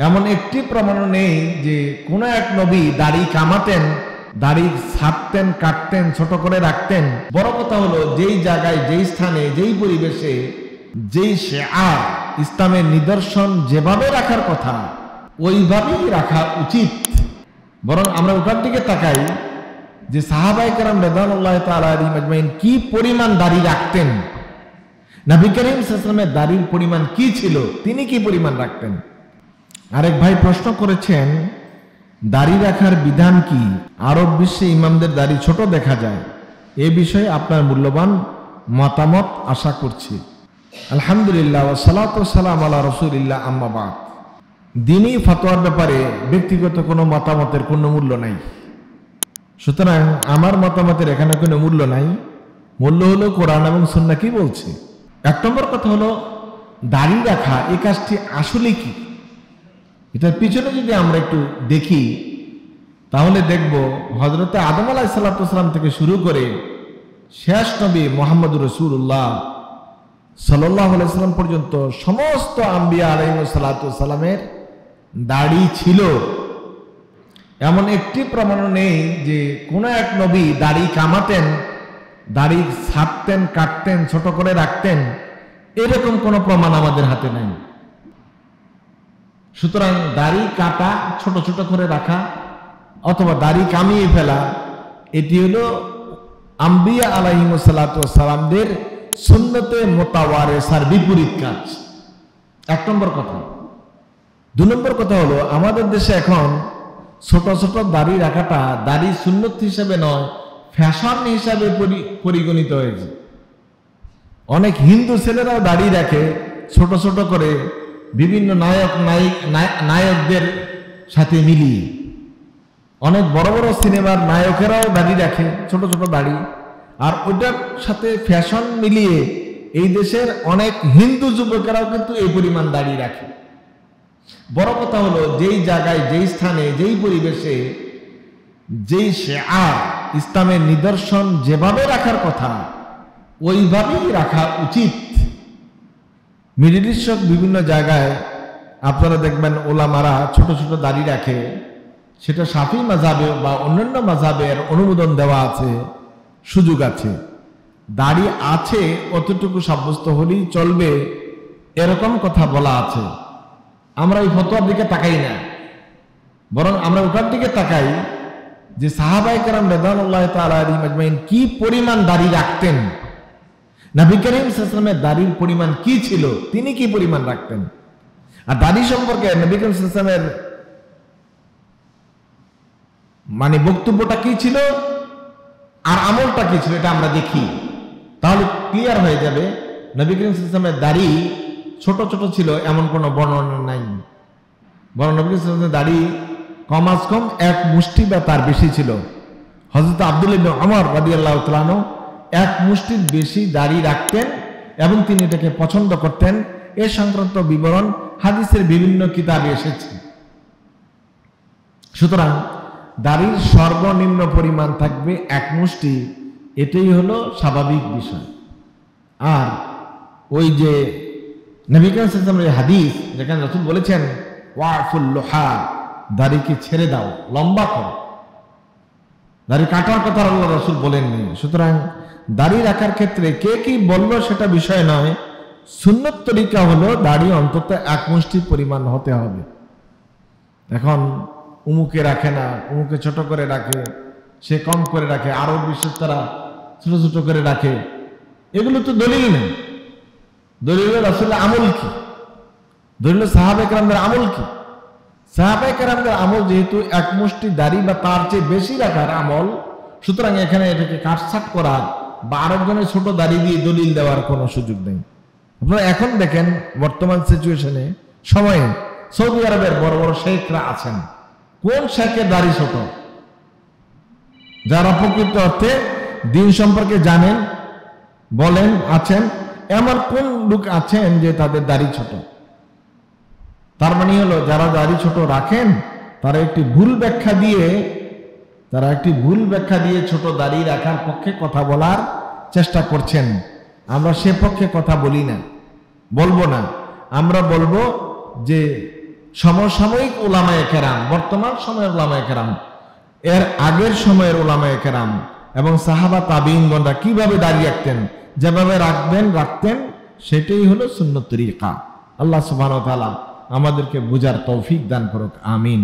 এমন একটি প্রমাণও নেই যে কোন এক নবী দাড়ি কামাতেন, দাড়ি ছাড়তেন, কাটতেন, ছোট করে রাখতেন। বড় কথা হলো যেই জায়গায়, যেই স্থানে, যেই পরিবেশে, যেই শিআর ইসলামের নিদর্শন যেভাবে রাখার কথা ওইভাবেই রাখা উচিত। বরং আমরা ওটার দিকে তাকাই যে সাহাবায়ে কেরাম রাদিয়াল্লাহু তাআলা আলাইহিম আজমাইন কি পরিমাণ দাড়ি রাখতেন, নবী করিম সাল্লাল্লাহু আলাইহি ওয়াসাল্লামের দাড়ির পরিমাণ কি ছিল, তিনি কি পরিমাণ রাখতেন। আরেক ভাই প্রশ্ন করেছেন দাড়ি রাখার বিধান কি, আরব বিশ্বে ইমামদের দাড়ি ছোট দেখা যায়, এ বিষয়ে আপনার মূল্যবান মতামত আশা করছি। আলহামদুলিল্লাহ ওয়া সালাতু ওয়া সালাম আলা রাসূলিল্লাহ, আম্মা বাদ। দ্বীনি ফতোয়ার ব্যাপারে ব্যক্তিগত কোনো মতামতের কোনো মূল্য নাই। সুতরাং আমার মতামতের এখানে কোনো মূল্য নাই। মূল্য হলো কোরআন এবং সুন্নাহ কি বলছে। এক নম্বর কথা হলো দাড়ি রাখা এই কাজটি আসলে কি, এটার পিছনে যদি আমরা একটু দেখি তাহলে দেখব হযরতে আদম আলাইহিস সালাম থেকে শুরু করে শেষ নবী মুহাম্মদুর রাসূলুল্লাহ সাল্লাল্লাহু আলাইহি ওয়াসাল্লাম পর্যন্ত সমস্ত আম্বিয়া আলাইহিস সালামের দাড়ি ছিল। এমন একটি প্রমাণও নেই যে কোন এক নবী দাড়ি কামাতেন, দাড়ি ছাড়তেন, কাটতেন, ছোট করে রাখতেন, এরকম কোনো প্রমাণ আমাদের হাতে নাই। সুতরাং দাড়ি কাটা, ছোট ছোট করে রাখা অথবা দাড়ি কামিয়ে ফেলা, এটি হলো আম্বিয়া আলাইহিস সালামদের সুন্নতে মুতাওয়ারিসার বিপরীত কাজ। এক নম্বর কথা। দুই নম্বর কথা হলো আমাদের দেশে এখন ছোট ছোট দাড়ি রাখাটা দাড়ি সুন্নত হিসেবে নয়, ফ্যাশন হিসাবে পরিগণিত হয়েছে। অনেক হিন্দু ছেলেরাও দাড়ি রাখে ছোট ছোট করে, বিভিন্ন নায়কদের সাথে মিলিয়ে। অনেক বড় বড় সিনেমার নায়কেরাও দাড়ি রাখে, ছোট ছোট দাড়ি। আর ওটার সাথে ফ্যাশন মিলিয়ে এই দেশের অনেক হিন্দু যুবকেরাও কিন্তু এই পরিমাণ দাড়ি রাখে। বড় কথা হলো যেই জায়গায়, যেই স্থানে, যেই পরিবেশে, যেই শিআর ইসলামের নিদর্শন যেভাবে রাখার কথা ওইভাবেই রাখা উচিত। মিডল ইস্টের বিভিন্ন জায়গায় আপনারা দেখবেন ওলামারা ছোট ছোট দাড়ি রাখে, সেটা শাফি মাযহাবে বা অন্যান্য মাযহাবের অনুমোদন দেওয়া আছে, সুযোগ আছে। দাড়ি আছে অতটুকু সাব্যস্ত হলেই চলবে এরকম কথা বলা আছে। আমরা এই ফতোয়ার দিকে তাকাই না, বরং আমরা ওটার দিকে তাকাই যে সাহাবায়ে কেরাম রাদিয়াল্লাহু তাআলা আলাইহিম আজমাইন কি পরিমাণ দাড়ি রাখতেন, নবী করিম সাল্লাল্লাহু আলাইহি ওয়াসাল্লামের দাড়ির পরিমাণ কি ছিল, তিনি কি পরিমাণ রাখতেন। আর দাড়ি সম্পর্কে নবী করিম সাল্লাল্লাহু আলাইহি ওয়াসাল্লামের মানে বক্তব্যটা কি ছিল আর আমলটা কি ছিল, এটা আমরা দেখি, তাহলে ক্লিয়ার হয়ে যাবে। নবী করিম সাল্লাল্লাহু আলাইহি ওয়াসাল্লামের দাড়ি ছোট ছোট ছিল এমন কোনো বর্ণনা নাই, বরং নবী সাল্লাল্লাহু আলাইহি ওয়াসাল্লামের দাড়ি কমাস কম এক মুষ্টি বা তার বেশি ছিল। হযরত আব্দুল্লাহ ইবনে ওমর রাদিয়াল্লাহু তাআলা আনহু এক মুষ্টির বেশি দাড়ি রাখতেন এবং তিনি এটাকে পছন্দ করতেন। এ সংক্রান্ত বিবরণ হাদিসের বিভিন্ন কিতাবে এসেছে। সুতরাং দাড়ির সর্বনিম্ন পরিমাণ থাকবে এক মুষ্টি, এটাই হলো স্বাভাবিক বিষয়। আর ওই যে নবী করিম সাল্লাল্লাহু আলাইহি ওয়াসাল্লামের হাদিস যেখানে রাসূল বলেছেন ওয়াফুল লুহা, দাড়িকে ছেড়ে দাও, লম্বা করো, দাড়ি কাটার কথা আল্লাহ রাসূল বলেননি। সুতরাং দাড়ি রাখার ক্ষেত্রে কে কি বললো সেটা বিষয় নয়, সুন্নত তরিকা হলো দাড়ি অন্তত এক মুষ্টি পরিমাণ হতে হবে। এখন উমুকে রাখে না, উমুকে ছোট করে রাখে, সে কম করে রাখে, আরব বিশ্বের তারা ছোট ছোট করে রাখে, এগুলো তো দলিল নেই। দলিল রাসূলের আমল কি, দলিল সাহাবায়ে কেরামদের আমল কি। সাহাবায়ে কেরামদের আমল যেহেতু এক মুষ্টি দাড়ি বা তার চেয়ে বেশি রাখার আমল, সুতরাং এখানে এটাকে কাটছাট করা বা আরেকজনের ছোট দাড়ি দিয়ে দলিল দেওয়ার কোনো সুযোগ নেই। আপনারা এখন দেখেন বর্তমান সিচুয়েশনে সময়ে সৌদি আরবের বড় বড় শেখরা আছেন, কোন শেখের দাড়ি ছোট, যারা প্রকৃত অর্থে দিন সম্পর্কে জানেন, বলেন আছেন, এমন কোন লোক আছেন যে তাদের দাড়ি ছোট। তার মানে হলো যারা দাড়ি ছোট রাখেন তারা একটি ভুল ব্যাখ্যা দিয়ে ছোট দাড়ি রাখার পক্ষে কথা বলার চেষ্টা করছেন। আমরা সে পক্ষে কথা বলি না, বলবো না। আমরা বলবো যে সমসাময়িক উলামায়ে কেরাম, বর্তমান সময়ের উলামায়ে কেরাম, এর আগের সময়ের উলামায়ে কেরাম এবং সাহাবা তাবিঈনগণরা কিভাবে দাঁড়িয়ে রাখতেন, যেভাবে রাখতেন সেটাই হলো সুন্নত তরিকা। আল্লাহ সুবহানাহু ওয়া তাআলা আমাদেরকে বুঝার তৌফিক দান করুক, আমিন।